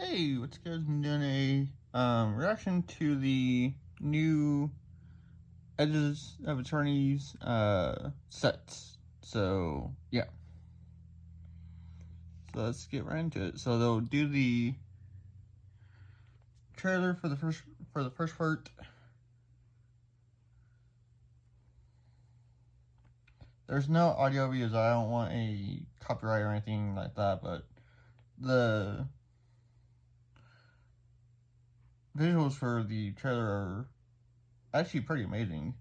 Hey, what's good? I'm doing a reaction to the new Edges of Eternities sets. So yeah, so let's get right into it. So they'll do the trailer for the first part. There's no audio because I don't want a copyright or anything like that, but the visuals for the trailer are actually pretty amazing.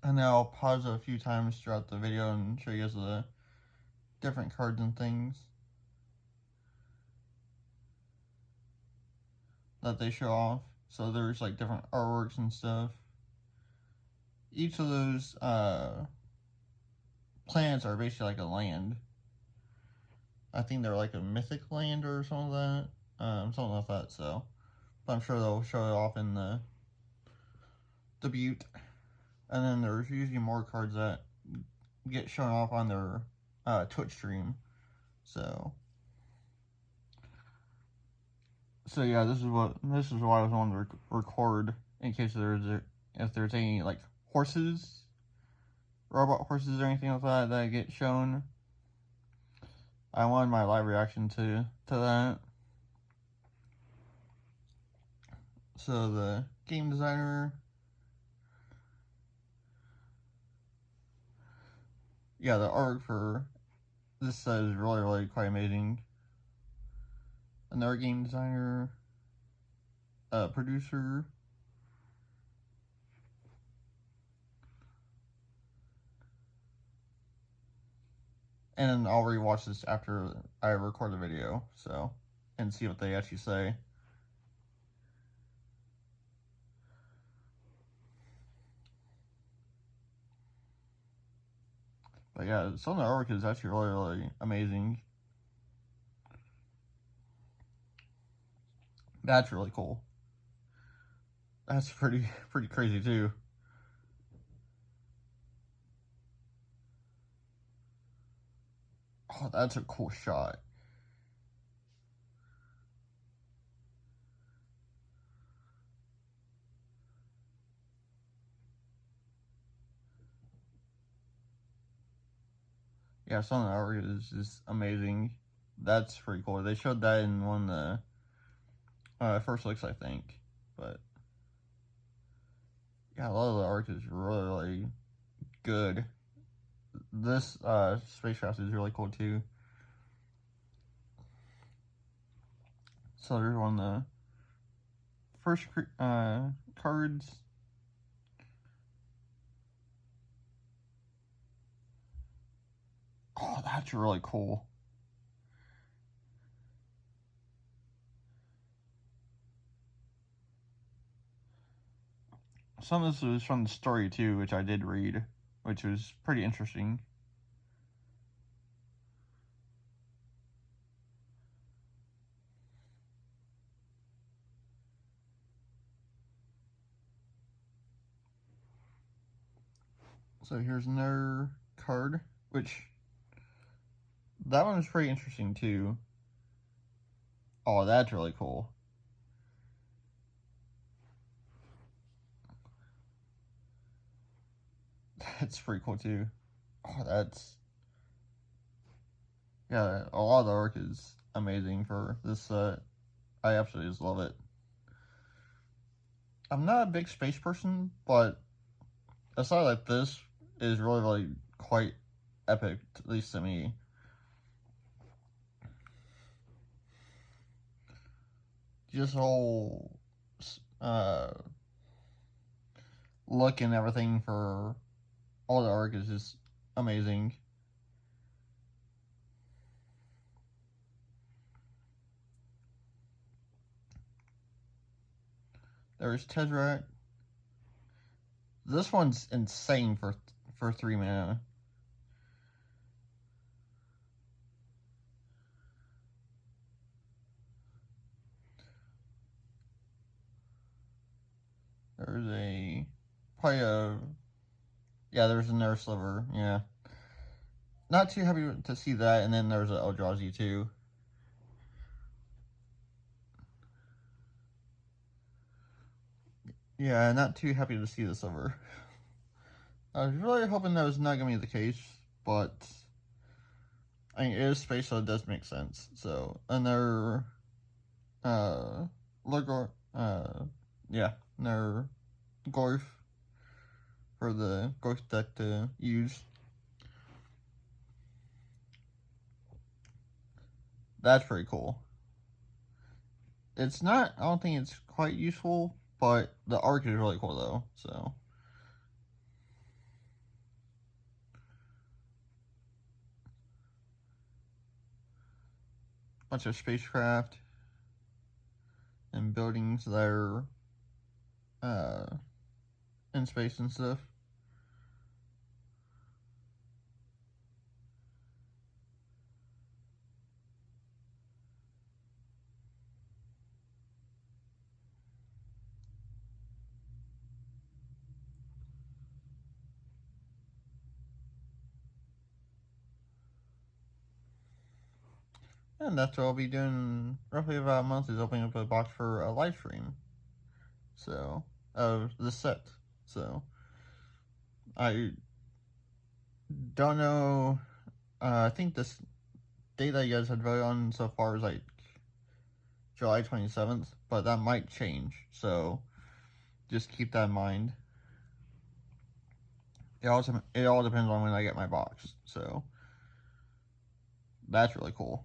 And then I'll pause it a few times throughout the video and show you guys the different cards and things that they show off. So there's like different artworks and stuff. Each of those planets are basically like a land. I think they're like a mythic land or something like that. Something like that. So, but I'm sure they'll show it off in the butte. And then there's usually more cards that get shown off on their Twitch stream. So yeah, this is why I was wanting to record in case if there's any like horses, robot horses or anything like that get shown. I wanted my live reaction to that. So the game designer, yeah, the art for this set is really quite amazing. Another game designer, producer. And I'll rewatch this after I record the video, so, and see what they actually say. But yeah, some of the artwork is actually really amazing. That's really cool. That's pretty crazy too. Oh, that's a cool shot. Yeah, some of the art is just amazing. That's pretty cool. They showed that in one of the first looks, I think. But yeah, a lot of the art is really good. This spacecraft is really cool too. So there's one of the first cards. Oh, that's really cool. Some of this was from the story too, which I did read, which was pretty interesting. So here's another card, which that one was pretty interesting too. Oh, that's really cool. That's pretty cool too. Oh, that's, yeah, a lot of the arc is amazing for this set. I absolutely just love it. I'm not a big space person, but a set like this is really quite epic, at least to me. Just whole look and everything for all the arc is just amazing. There's Tezzeret. This one's insane for 3 mana. There's probably yeah, there's another sliver, yeah. Not too happy to see that, and then there's an Eldrazi too. Yeah, not too happy to see the sliver. I was really hoping that was not going to be the case, but I mean, it is space, so it does make sense. So, another, Lurgor, yeah, another Gorf for the Gorf deck to use. That's pretty cool. It's not, I don't think it's quite useful, but the arc is really cool though, so. Bunch of spacecraft and buildings that are in space and stuff. And that's what I'll be doing roughly about a month, is opening up a box for a live stream. So, of the set. So, I don't know. I think this date that you guys had voted on so far is like July 27th, but that might change. So, just keep that in mind. It all depends on when I get my box. So, that's really cool.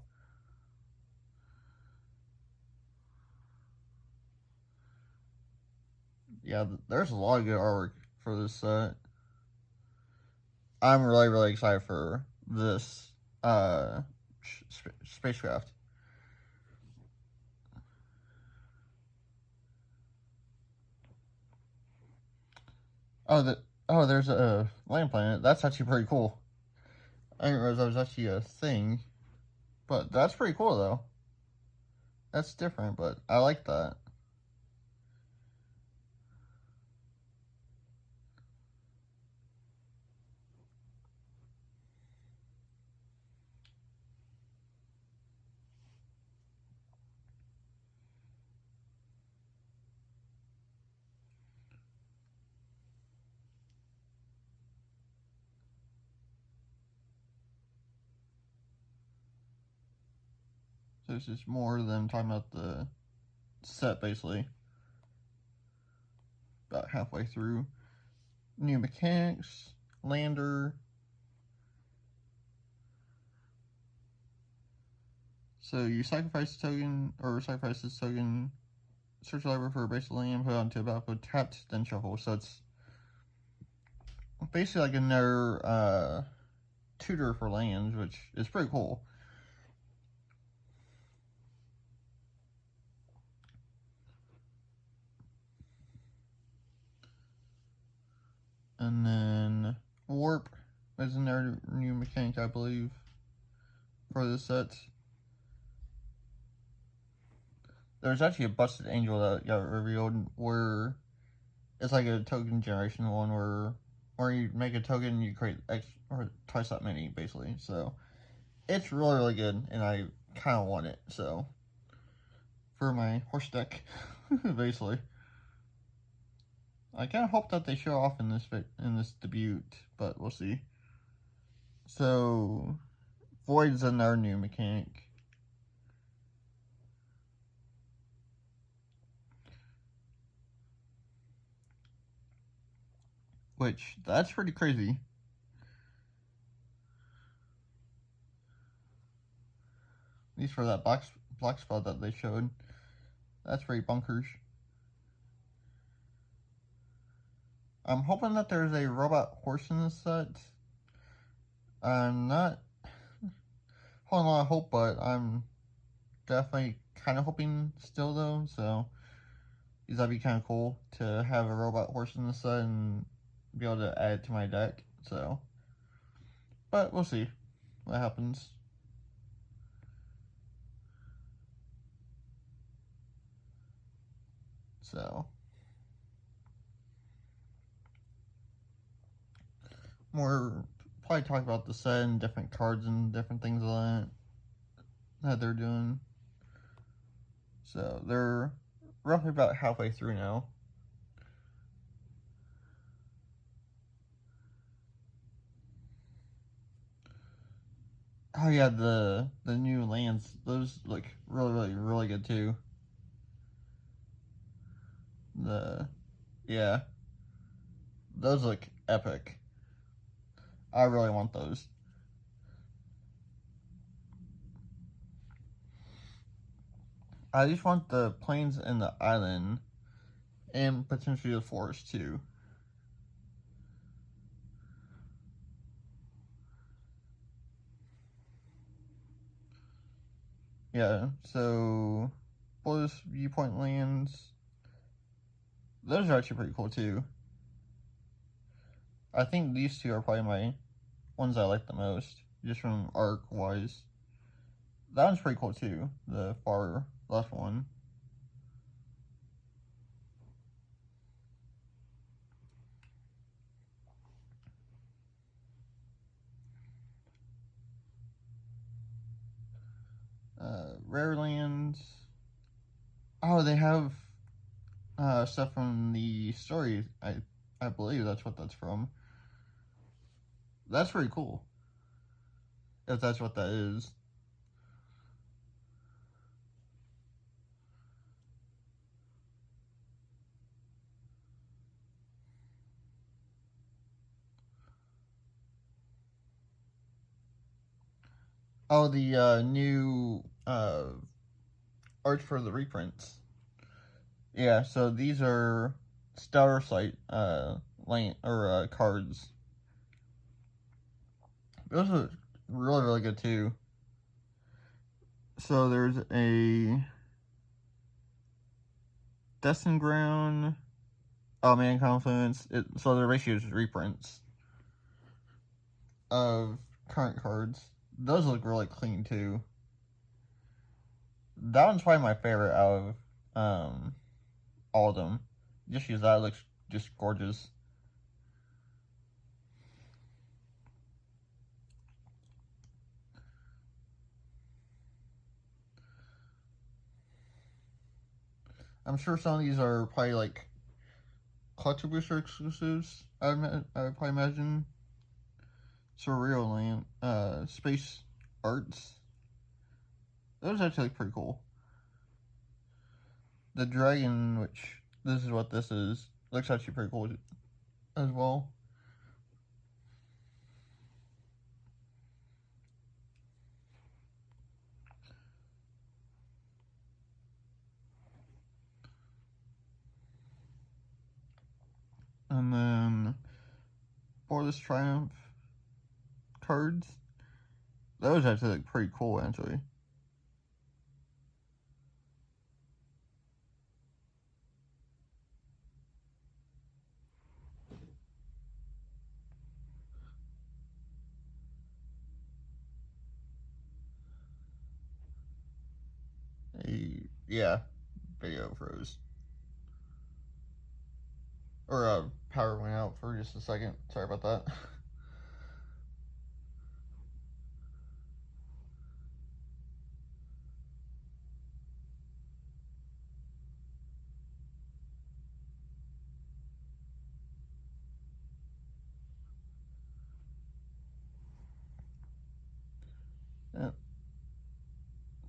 Yeah, there's a lot of good artwork for this set. I'm really, really excited for this spacecraft. There's a land planet. That's actually pretty cool. I didn't realize that was actually a thing, but that's pretty cool though. That's different, but I like that. So it's just more than talking about the set, basically. About halfway through. New mechanics, lander. So you sacrifice a token, or sacrifice this token, search the library for a basic land, put it onto a battlefield, tapped, then shuffle. So it's basically like another tutor for lands, which is pretty cool. And then warp is another new mechanic, I believe, for this set. There's actually a busted angel that got revealed where it's like a token generation one where you make a token, you create or twice that many, basically. So it's really, really good, and I kind of want it. So for my horse deck, basically. I kind of hope that they show off in this debut, but we'll see. So Void's another new mechanic. Which, that's pretty crazy. At least for that black spot that they showed. That's pretty bunkers. I'm hoping that there's a robot horse in this set. I'm not holding a lot of hope, but I'm definitely kind of hoping still, though. So, because that'd be kind of cool to have a robot horse in this set and be able to add it to my deck. So, but we'll see what happens. So, more, probably talk about the set and different cards and different things that they're doing. So they're roughly about halfway through now. Oh yeah, the new lands, those look really good too. Yeah, those look epic. I really want those. I just want the plains and the island, and potentially the forest too. Yeah, so Blues Viewpoint lands, those are actually pretty cool too. I think these two are probably my ones I like the most, just from arc wise. That one's pretty cool too, the far left one. Rare lands. Oh, they have stuff from the story. I believe that's what that's from. That's pretty cool. If that's what that is. Oh, the new art for the reprints. Yeah, so these are Stellar Sight lane or cards. Those are really good too. So there's a Destined Ground. Oh man, Confluence. So they're basically just reprints of current cards. Those look really clean too. That one's probably my favorite out of all of them. Just because that looks just gorgeous. I'm sure some of these are probably like Collector Booster exclusives. I would probably imagine. Surreal Land, Space Arts. Those actually look pretty cool. The dragon, which this is what this is, looks actually pretty cool as well. And then Borderless Triumph cards. Those actually look pretty cool, actually. Yeah, video froze. Or power went out for just a second. Sorry about that. Yeah,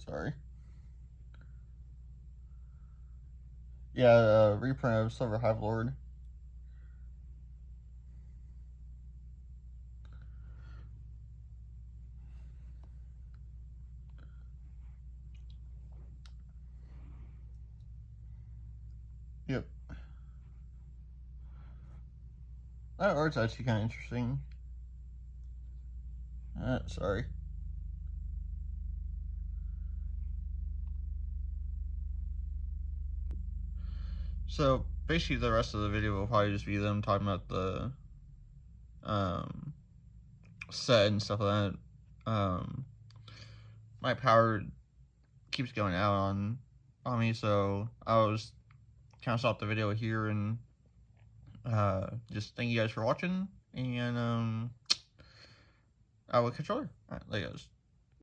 sorry. Yeah, reprint of Silver Hive Lord. Yep. That art's actually kind of interesting. Sorry. So basically, the rest of the video will probably just be them talking about the um, set and stuff like that. My power keeps going out on me, so I was kind of stop the video here and just thank you guys for watching, and I will catch you later. Alright, later guys.